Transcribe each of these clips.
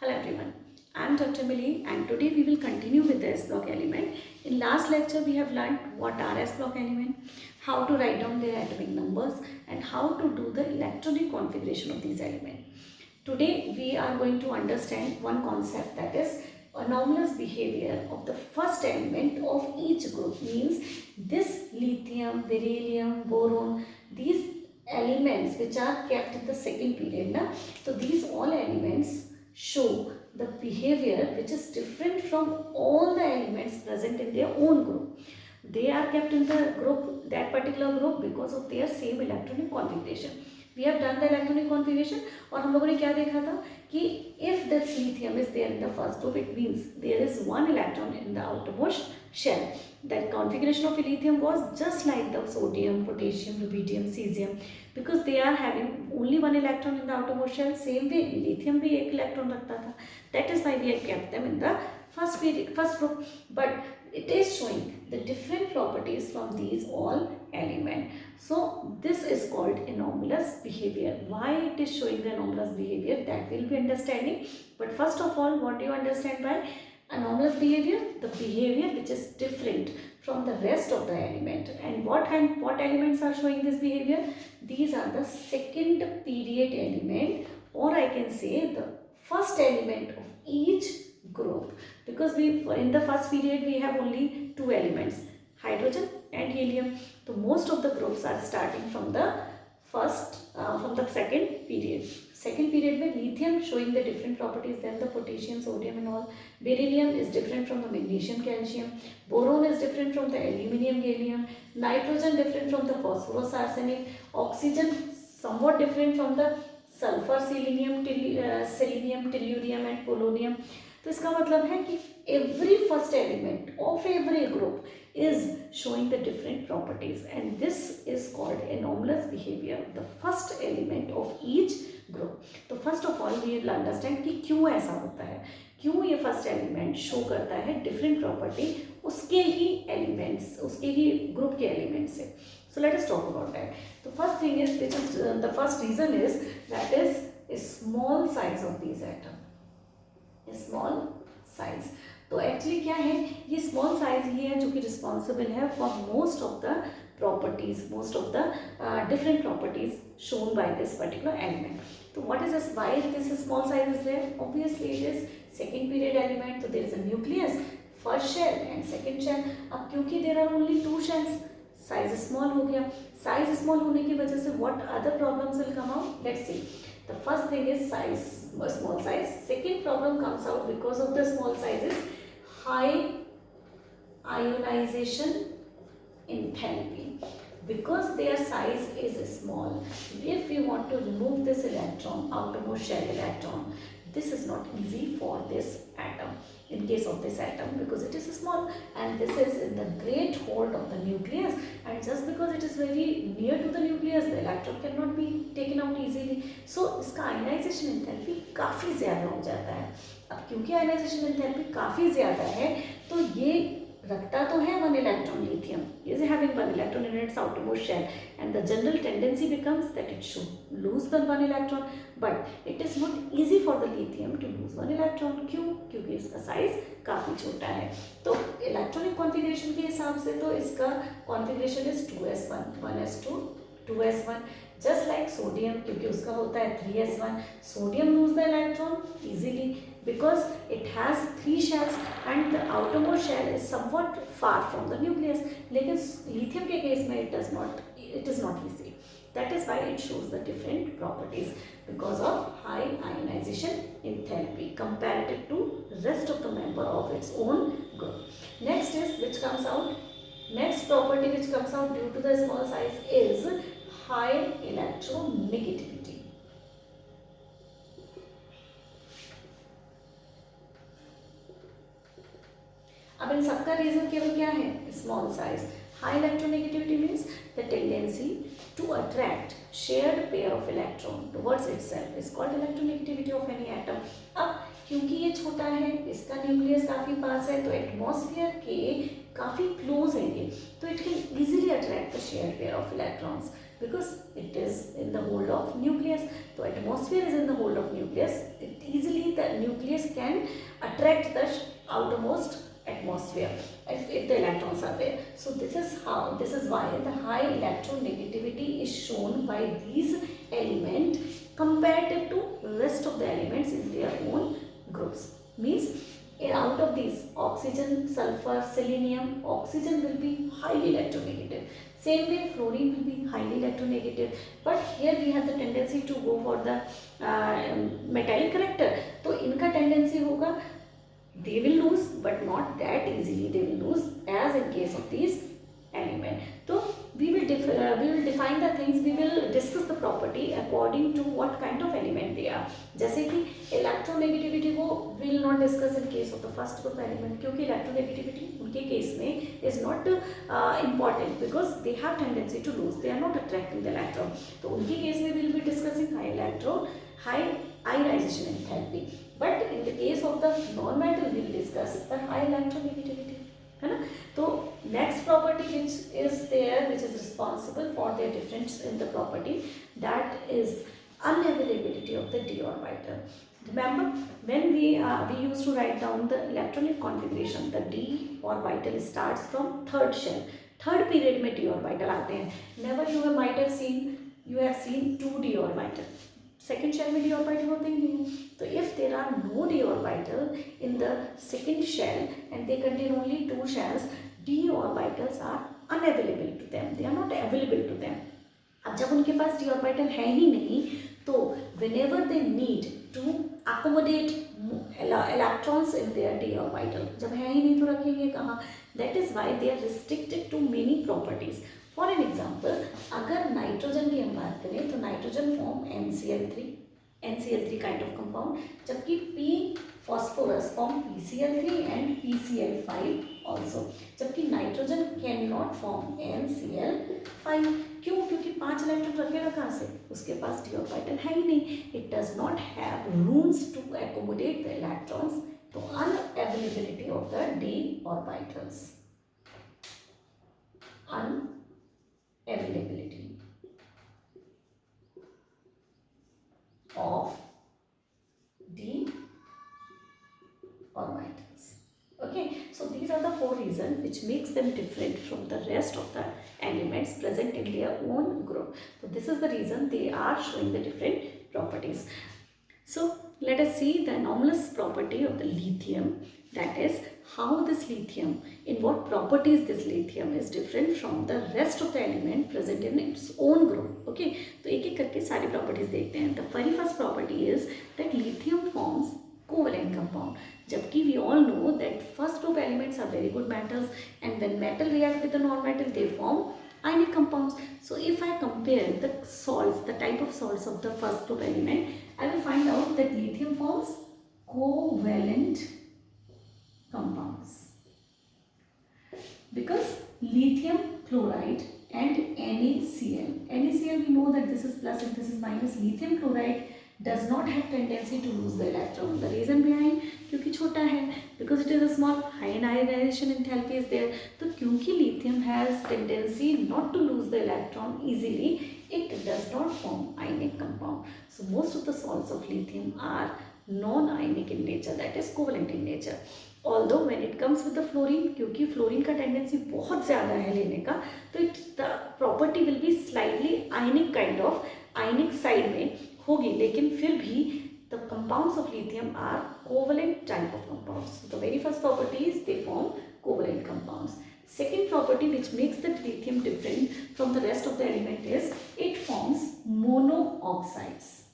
Hello everyone, I am Dr. Millie and today we will continue with the S block element. In last lecture we have learned what are S block element, how to write down their atomic numbers and how to do the electronic configuration of these elements. Today we are going to understand one concept, that is anomalous behavior of the first element of each group. Means this lithium, beryllium, boron, these elements which are kept in the second period. So these all elements show the behavior which is different from all the elements present in their own group. They are kept in the group, that particular group, because of their same electronic configuration. We have done the electronic configuration और हम लोगों ने क्या देखा था कि if this lithium is there in the first group, it means there is one electron in the outermost shell. That configuration of lithium was just like the sodium, potassium, rubidium, cesium, because they are having only one electron in the outermost shell. Same way lithium भी एक electron रखता था. That is why we have kept them in the first group. But it is showing the different properties from these all elements. So this is called anomalous behavior. Why it is showing the anomalous behavior, that will be understanding. But first of all, what do you understand by anomalous behavior? The behavior which is different from the rest of the element. And what elements are showing this behavior? These are the second period element, or I can say the first element of each group, because in the first period we have only two elements, hydrogen and helium. So most of the groups are starting from the second period. Second period में lithium showing the different properties than the potassium, sodium and all. Beryllium is different from the magnesium, calcium. Boron is different from the aluminium, gallium. Nitrogen different from the phosphorus, arsenic. Oxygen somewhat different from the sulfur, selenium, tellurium and polonium. तो इसका मतलब है कि every first element of every group is showing the different properties, and this is called anomalous behavior of the first element of each group. तो first of all we will understand कि क्यों ऐसा होता है, क्यों ये first element show करता है different property उसके ही elements, उसके ही group के elements से. So let us talk about that. The first thing is, which is the first reason is, that is a small size of these atoms. Small size. तो actually क्या है, ये small size ही है जो कि responsible है for most of the properties, most of the different properties shown by this particular element. तो what is this, why this small size is there? Obviously it is second period element, तो there is a nucleus, first shell and second shell. अब क्योंकि there are only two shells, size small हो गया. Size small होने की वजह से what other problems will come out? Let's C. The first thing is size, small size. Second problem comes out because of the small size is high ionization enthalpy. Because their size is small, if we want to remove this electron, outermost shell electron, this is not easy for this atom, in case of this atom, because it is small and this is in the great hold of the nucleus, and just because it is very near to the nucleus, the electron cannot be taken out easily. So इसका ionization enthalpy काफ़ी ज़्यादा हो जाता है. अब क्योंकि ionization enthalpy काफ़ी ज़्यादा है, तो ये रखता तो है one electron, lithium is having one electron in its outermost shell, and the general tendency becomes that it should lose the one electron, but it is not easy for the lithium to lose one electron. क्यों? क्योंकि इसका size काफ़ी छोटा है. तो electronic configuration के हिसाब से तो इसका configuration is 2s1, 1s2, 2s1. Just like sodium, क्योंकि उसका होता है 3s1. Sodium lose the electron easily because it has 3 shells and the outermost shell is somewhat far from the nucleus. लेकिन lithium के केस में it is not easy. That is why it shows the different properties because of high ionization enthalpy comparative to rest of the member of its own group. Next is, which comes out, next property which comes out due to the small size is high electronegativity. अब इन सबका reason केवल क्या है? Small size. High electronegativity means the tendency to attract shared pair of electron towards itself is called electronegativity of any atom. अब क्योंकि ये छोटा है, इसका न्यूक्लियस काफ़ी पास है, तो एटमॉस्फेयर के काफ़ी क्लोज है ये, तो it can easily attract the shared pair of electrons because it is in the hold of nucleus. So atmosphere is in the hold of nucleus. It easily the nucleus can attract the outermost atmosphere if the electrons are there. So this is why the high electronegativity is shown by these elements comparative to rest of the elements in their own groups. Means out of these, oxygen, sulfur, selenium, oxygen will be highly electronegative. Same way fluorine will be highly electronegative, but here we have the tendency to go for the metallic character. तो इनका tendency होगा they will lose, but not that easily they will lose as in case of these element. So we will define the things, we will discuss the property according to what kind of element they are. जैसे कि electronegativity को will not discuss in case of the first group element, क्योंकि electronegativity उनके case में is not important because they have tendency to lose, they are not attracting the electron. तो उनके case में we will be discussing high ionization enthalpy. But in the case of the non-metal we will discuss the high electronegativity. है ना? तो next property which is there, which is responsible for their difference in the property, that is unavailability of the d orbital. Remember when we used to write down the electronic configuration, the d orbital starts from third shell. Third period में d orbital आते हैं. Never you have seen 2d orbital. Second shell में d orbital होते ही नहीं है. So if there are no d orbital in the second shell and they contain only 2 shells, d orbitals are unavailable to them. They are not available to them. अब जब उनके पास d orbital है ही नहीं, तो whenever they need to accommodate electrons in their d orbital, जब है ही नहीं तो रखेंगे कहाँ? That is why they are restricted to many properties. For an example, अगर नाइट्रोजन की हम बात करें तो nitrogen form NCl3 kind of compound, जबकि P phosphorus form PCl3 and PCl5 also, जबकि nitrogen can not form NCl5. क्यों? क्योंकि 5 इलेक्ट्रॉन रखेगा कहाँ से? उसके पास d orbital है ही नहीं. It does not have rooms to accommodate the electrons. तो unavailability of the d orbitals. Unavailability of d orbitals. Okay, so these are the 4 reasons which makes them different from the rest of the elements present in their own group. So this is the reason they are showing the different properties. So let us see the anomalous property of the lithium, that is how this lithium, in what properties this lithium is different from the rest of the element present in its own group. Okay, तो एक एक करके सारी properties देखते हैं. The very first property is that lithium forms covalent compound. जबकि we all know that first group elements are very good metals, and when metal react with the non-metal they form ionic compounds. So if I compare the salts, the type of salts of the first group element, I will find out that lithium forms covalent compounds because lithium chloride and NaCl we know that this is plus and this is minus. Lithium chloride does not have tendency to lose the electron. The reason behind, क्योंकि छोटा है, because it is a small, high ionization enthalpy is there. तो क्योंकि lithium has tendency not to lose the electron easily, it does not form ionic compound. So most of the salts of lithium are non-ionic in nature, that is covalent in nature. Although when it comes with the fluorine, क्योंकि fluorine का tendency बहुत ज़्यादा है लेने का, तो the property will be slightly ionic kind of, ionic side में होगी, लेकिन फिर भी the compounds of lithium are covalent type of compounds. So the very first property is they form covalent compounds. Second property which makes the lithium different from the rest of the element is it forms monooxides.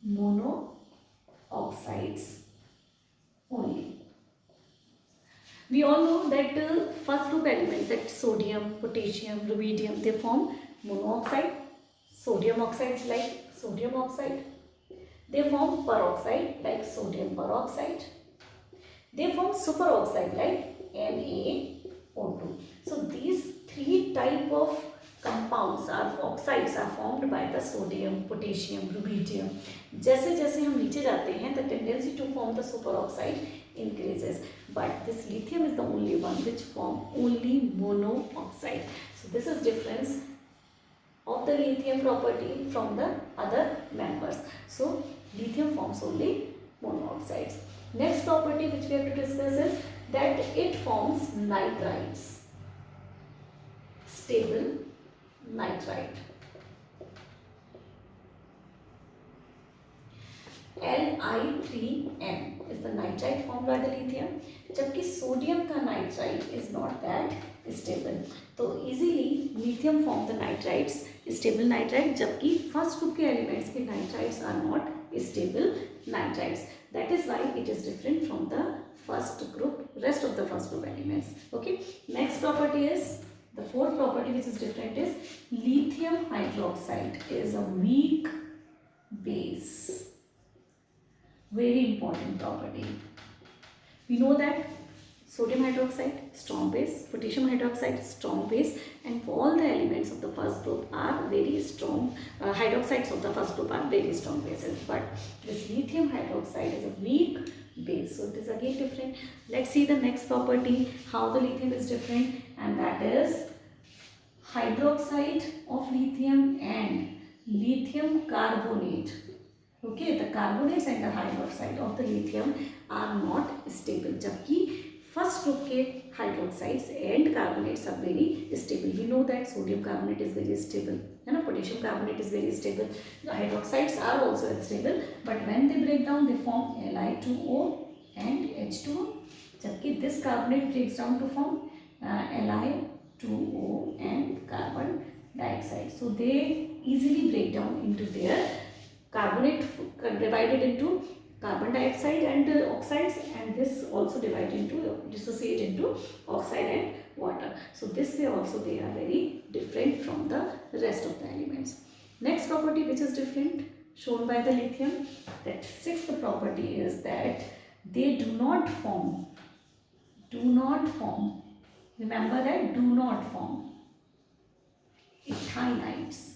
Monooxides only. We all know that first group elements, that sodium, potassium, rubidium, they form monooxide. Sodium oxides like sodium oxide. They form peroxide like sodium peroxide. They form superoxide like NaO2. So these 3 type of compounds or oxides are formed by the sodium, potassium, rubidium. जैसे जैसे हम नीचे जाते हैं, the tendency to form the superoxide increases. But this lithium is the only one which form only monooxide. So this is difference of the lithium property from the other members. So Lithium forms only monoxides. Next property which we have to discuss is that it forms nitrides. Stable nitride. Li3N is the nitride formed by the lithium, जबकि sodium का nitride is not that stable. तो easily lithium form the nitrides, stable nitride, जबकि first group के elements के nitrides are not stable nitrides. That is why it is different from the first group, rest of the first group elements. Okay. Next property is, the fourth property which is different is lithium hydroxide is a weak base. Very important property. We know that sodium hydroxide strong base, potassium hydroxide strong base, and all the elements of the first group are very strong. Hydroxides of the first group are very strong bases, but this lithium hydroxide is a weak base, so it is again different. Let's see the next property, how the lithium is different, and that is hydroxide of lithium and lithium carbonate. Okay, the carbonates and the hydroxide of the lithium are not stable, जबकि first group के hydroxides and carbonates are very stable. We know that sodium carbonate is very stable, है ना, potassium carbonate is very stable. The hydroxides are also stable, but when they break down, they form Li2O and H2O. जबकि this carbonate breaks down to form Li2O and carbon dioxide. So they easily break down into their carbonate divided into carbon dioxide and oxides, and this also divided into, dissociate into oxide and water. So this way also they are very different from the rest of the elements. Next property which is different shown by the lithium, that sixth property is that they do not form, remember that, do not form ethanides.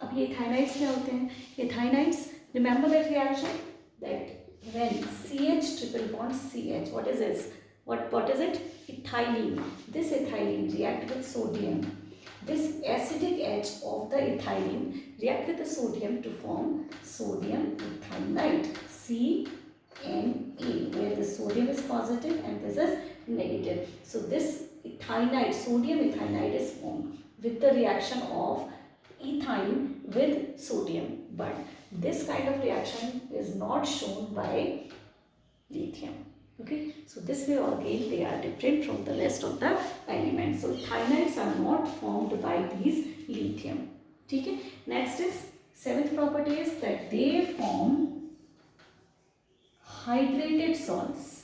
अब ये एथाइनाइड्स क्या होते हैं? एथाइनाइड्स, remember that reaction, that when CH triple bond CH, what is this? What is it? Ethylene. This ethylene react with sodium. This acidic H of the ethylene react with the sodium to form sodium ethynite, CNA, where the sodium is positive and this is negative. So this ethynite, sodium ethynite is formed with the reaction of ethine with sodium, but this kind of reaction is not shown by lithium. Okay, so this way again they are different from the rest of the elements. So ethanides are not formed by these lithium. Okay, next is seventh property is that they form hydrated salts.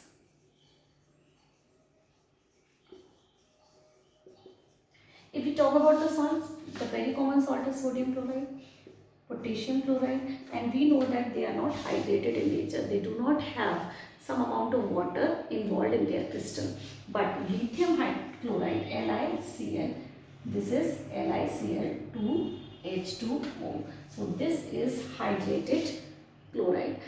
If we talk about the salts, the very common salt is sodium chloride, potassium chloride, and we know that they are not hydrated in nature. They do not have some amount of water involved in their crystal. But lithium chloride, LiCl, this is LiCl2H2O. So this is hydrated chloride.